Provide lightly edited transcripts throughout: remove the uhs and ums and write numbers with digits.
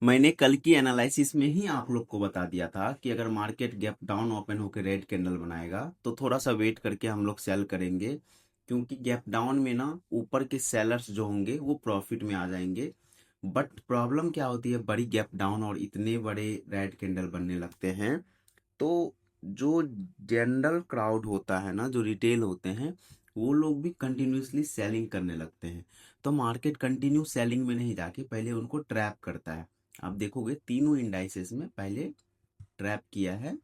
मैंने कल की एनालिसिस में ही आप लोग को बता दिया था कि अगर मार्केट गैप डाउन ओपन होकर रेड कैंडल बनाएगा तो थोड़ा सा वेट करके हम लोग सेल करेंगे, क्योंकि गैप डाउन में ना ऊपर के सेलर्स जो होंगे वो प्रॉफिट में आ जाएंगे। बट प्रॉब्लम क्या होती है, बड़ी गैप डाउन और इतने बड़े रेड कैंडल बनने लगते हैं तो जो जनरल क्राउड होता है ना, जो रिटेल होते हैं, वो लोग भी कंटिन्यूअसली सेलिंग करने लगते हैं। तो मार्केट कंटिन्यू सेलिंग में नहीं जाके पहले उनको ट्रैप करता है। आप देखोगे तीनों इंडाइसेस में पहले ट्रैप किया है,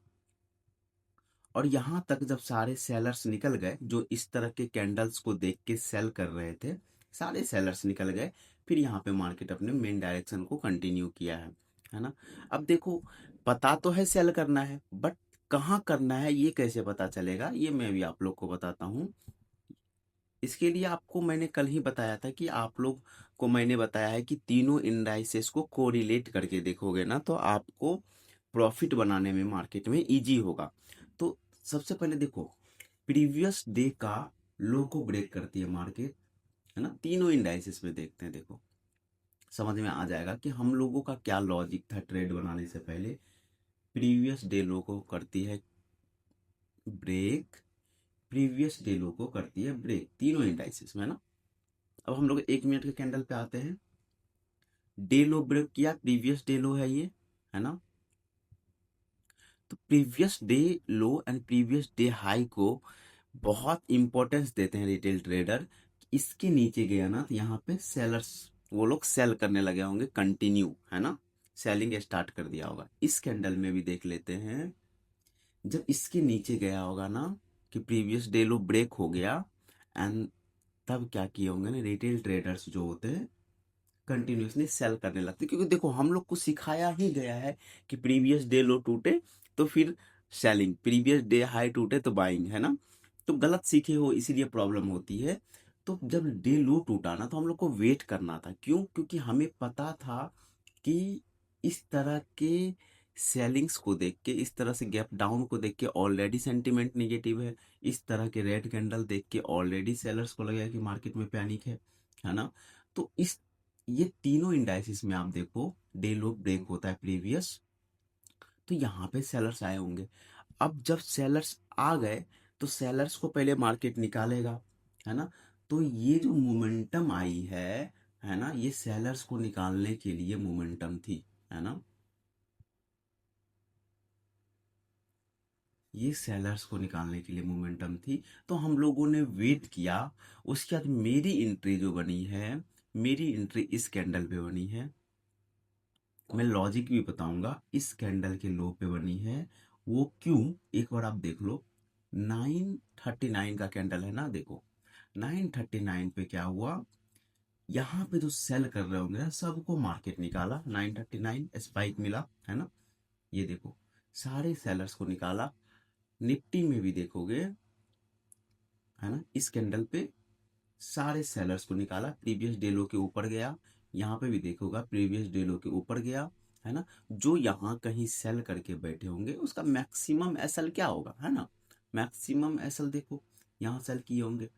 और यहां तक जब सारे सेलर्स निकल गए जो इस तरह के कैंडल्स को देख के सेल कर रहे थे, सारे सेलर्स निकल गए, फिर यहाँ पे मार्केट अपने मेन डायरेक्शन को कंटिन्यू किया है ना। अब देखो, पता तो है सेल करना है, बट कहाँ करना है ये कैसे पता चलेगा, ये मैं भी आप लोग को बताता हूँ। इसके लिए आपको मैंने कल ही बताया था कि आप लोग को मैंने बताया है कि तीनों इंडाइसेस को कोरिलेट करके देखोगे ना तो आपको प्रॉफिट बनाने में मार्केट में इजी होगा। तो सबसे पहले देखो, प्रीवियस डे का लो को ब्रेक करती है मार्केट, है ना। तीनों इंडाइसेस में देखते हैं, देखो समझ में आ जाएगा कि हम लोगों का क्या लॉजिक था ट्रेड बनाने से पहले। प्रीवियस डे लो को करती है ब्रेक, प्रीवियस डे लो को करती है ब्रेक, तीनों इंडाइसेस में ना। अब हम लोग 1 मिनट के कैंडल पे आते हैं। डे लो ब्रेक किया, प्रीवियस डे लो है ये, है ना। तो previous day low and previous day high को बहुत इंपॉर्टेंस देते हैं रिटेल ट्रेडर। इसके नीचे गया ना तो यहाँ पे सेलर्स, वो लोग सेल करने लगे होंगे कंटिन्यू, है ना। सेलिंग स्टार्ट कर दिया होगा। इस कैंडल में भी देख लेते हैं, जब इसके नीचे गया होगा ना कि प्रीवियस डे लो ब्रेक हो गया, एंड तब क्या किए होंगे ना रिटेल ट्रेडर्स जो होते हैं कंटिन्यूसली सेल करने लगते, क्योंकि देखो हम लोग को सिखाया ही गया है कि प्रीवियस डे लो टूटे तो फिर सेलिंग, प्रीवियस डे हाई टूटे तो बाइंग, है ना। तो गलत सीखे हो इसीलिए प्रॉब्लम होती है। तो जब डे लो टूटा ना तो हम लोग को वेट करना था, क्यों, क्योंकि हमें पता था कि इस तरह के सेलिंग्स को देख के, इस तरह से गैप डाउन को देख के ऑलरेडी सेंटिमेंट नेगेटिव है। इस तरह के रेड कैंडल देख के ऑलरेडी सेलर्स को लगेगा कि मार्केट में पैनिक है ना। तो इस ये तीनों इंडाइसिस में आप देखो डे लो ब्रेक होता है प्रीवियस, तो यहाँ पे सेलर्स आए होंगे। अब जब सेलर्स आ गए तो सेलर्स को पहले मार्केट निकालेगा, है ना। तो ये जो मोमेंटम आई है ना, ये सेलर्स को निकालने के लिए मोमेंटम थी, है ना। ये सेलर्स को निकालने के लिए मोमेंटम थी। तो हम लोगों ने वेट किया। उसके बाद मेरी एंट्री जो बनी है, मेरी एंट्री इस कैंडल पे बनी है। मैं लॉजिक भी बताऊंगा, इस कैंडल के लो पे बनी है। वो क्यों, एक बार आप देख लो। 939 का कैंडल है ना, देखो 939 पे क्या हुआ, यहाँ पे जो सेल कर रहे होंगे ना सबको मार्केट निकाला, 939 स्पाइक मिला, है ना। ये देखो सारे सेलर्स को निकाला। निफ्टी में भी देखोगे, है ना, इस कैंडल पे सारे सेलर्स को निकाला, प्रीवियस डे लो के ऊपर गया। यहाँ पे भी देखोगा प्रीवियस डे लो के ऊपर गया, है ना। जो यहाँ कहीं सेल करके बैठे होंगे उसका मैक्सिमम एसएल क्या होगा, है ना। मैक्सिमम एसएल देखो, यहाँ सेल किए होंगे।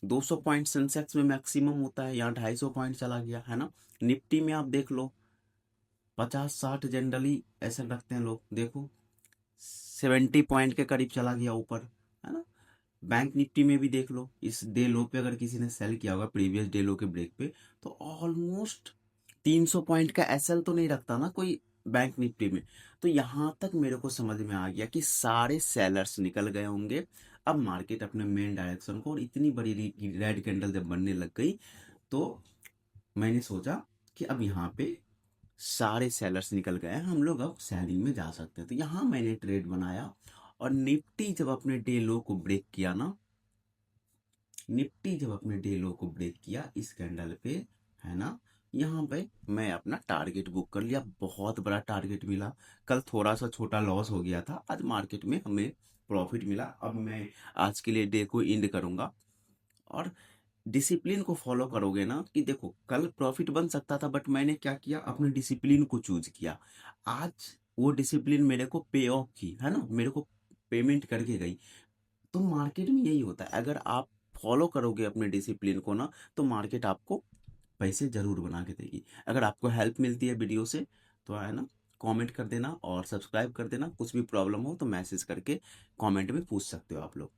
200 पॉइंट सेंसेक्स में मैक्सिमम होता है, यहाँ 250 पॉइंट चला गया, है ना। निफ्टी में आप देख लो 50-60 जनरली ऐसा रखते हैं लोग, देखो 70 पॉइंट के करीब चला गया ऊपर, है ना। बैंक निफ्टी में भी देख लो, इस डे लो पे अगर किसी ने सेल किया होगा प्रीवियस डे लो के ब्रेक पे, तो ऑलमोस्ट 300 पॉइंट का एसएल तो नहीं रखता ना कोई बैंक निफ्टी में। तो यहां तक मेरे को समझ में आ गया कि सारे सेलर्स निकल गए होंगे। अब मार्केट अपने मेन डायरेक्शन को, और इतनी बड़ी रेड कैंडल जब बनने लग गई तो मैंने सोचा कि अब यहाँ पे सारे सेलर्स निकल गए हैं, हम लोग अब सेलिंग में जा सकते हैं। तो यहाँ मैंने ट्रेड बनाया, और निफ्टी जब अपने डे लो को ब्रेक किया ना, निफ्टी जब अपने डे लो को ब्रेक किया इस कैंडल पे, है ना, यहाँ पे मैं अपना टारगेट बुक कर लिया, बहुत बड़ा टारगेट मिला। कल थोड़ा सा छोटा लॉस हो गया था, आज मार्केट में हमें प्रॉफिट मिला। अब मैं आज के लिए डे को एंड करूंगा, और डिसिप्लिन को फॉलो करोगे ना कि देखो कल प्रॉफिट बन सकता था, बट मैंने क्या किया, अपने डिसिप्लिन को चूज किया। आज वो डिसिप्लिन मेरे को पे ऑफ की, है ना, मेरे को पेमेंट करके गई। तो मार्केट में यही होता है, अगर आप फॉलो करोगे अपने डिसिप्लिन को ना तो मार्केट आपको पैसे ज़रूर बना के देगी। अगर आपको हेल्प मिलती है वीडियो से तो है ना, कमेंट कर देना और सब्सक्राइब कर देना। कुछ भी प्रॉब्लम हो तो मैसेज करके कमेंट में पूछ सकते हो आप लोग।